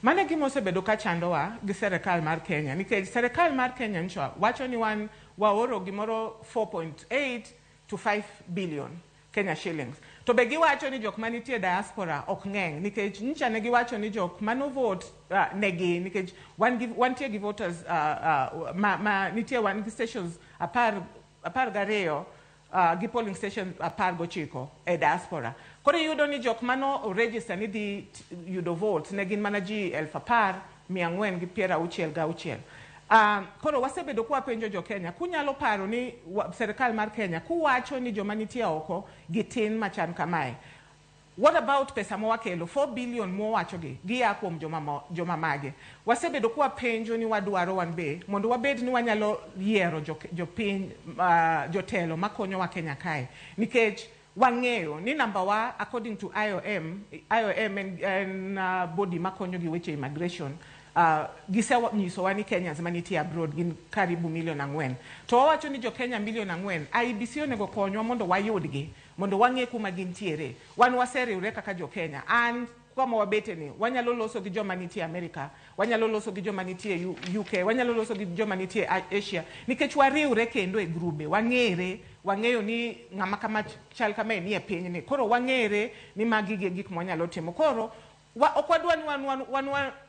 Mane gima osebedo ka chandowa gi Sirkal mar Kenya, nikech Sirkal mar Kenya ncho wacho ni wan waoro gimoro 4.8 to 5 billion Kenya shillings. To be giwacho ni jok manitie diaspora ok ng'eny, nikech ncha ne giwacho ni jok mano vote negi, nikech wan tie gi voters nitie wan gi stations apar gariyo gi polling station apar gochiko e diaspora. Koro yudo ni jok mano o register ni dhi yudo votes ne gin mana ji 10,466. Koro wasebedo kwa penjo jo Kenya, kunyalo paro ni Sirkal mar Kenya kuwacho ni joma nitie oko gitin machan kamae. What about pesa mowakelo 4 billion mowacho giya kuom joma mage? Wasebedo kwa penjo ni wadwaro wan be mondo wabed ni wanyalo yiero jopiny jotelo makonyo wa Kenya kae, nikech wang'eyo ni number one according to IOM and body makonyo gi weche immigration, gisenyiso wa ni Kenyans manitie abroad gin karibu 4 million. To wawacho ni jo Kenya 4 million, IEBC onego konywa mondo wayudgi, mondo wang'e kuma gintiere. Wan waseriwre kaka jo Kenya, and kama wabete ni wanyalo loso gi joma nitie America, wanyalo loso gi joma nitie UK, wanyalo loso gi joma nitie Asia, nikech wariwre kendo e grube, wang'eyo ni ng'ama kama chal kama ni e piny ni. Koro wang'ere ni magi gik mwanyalo timo. Koro okwadwa ni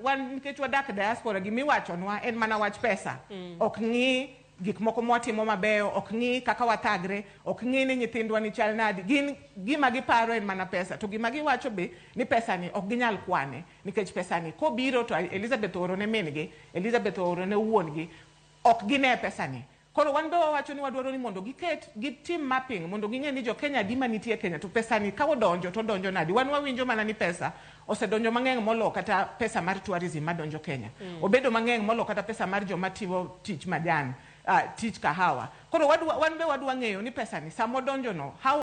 wan nikech wadak diaspora gimiwachonwa en mana wach pesa. Ok ng'i gik moko mwatimo mabeyo, ok ng'i kaka wathagre, ok ng'i ni nyithindwa ni chal nadi. Gima giparo en mana pesa. To gima giwacho be ni pesa ni ok ginyal kwane, nikech pesa ni kobiro to Elizabeth oro ne mingi, Elizabeth oro ne wuongi, ok gine pesa ni. Koro wan be wawacho ni wadwaro ni mondo gitim mapping, mondo ging'e ni jo Kenya di manitie Kenya, to pesa ni ka odonjo to donjo nadi. Wan wawinjo mana ni pesa osedonjo mang'eny molo kata pesa mar tourism madonjo Kenya. Obedo mang'eny molo kata pesa mar joma timo tich majan, tich kahawa. Koro wan be wadwa ng'eyo ni pesa ni samo donjo no, how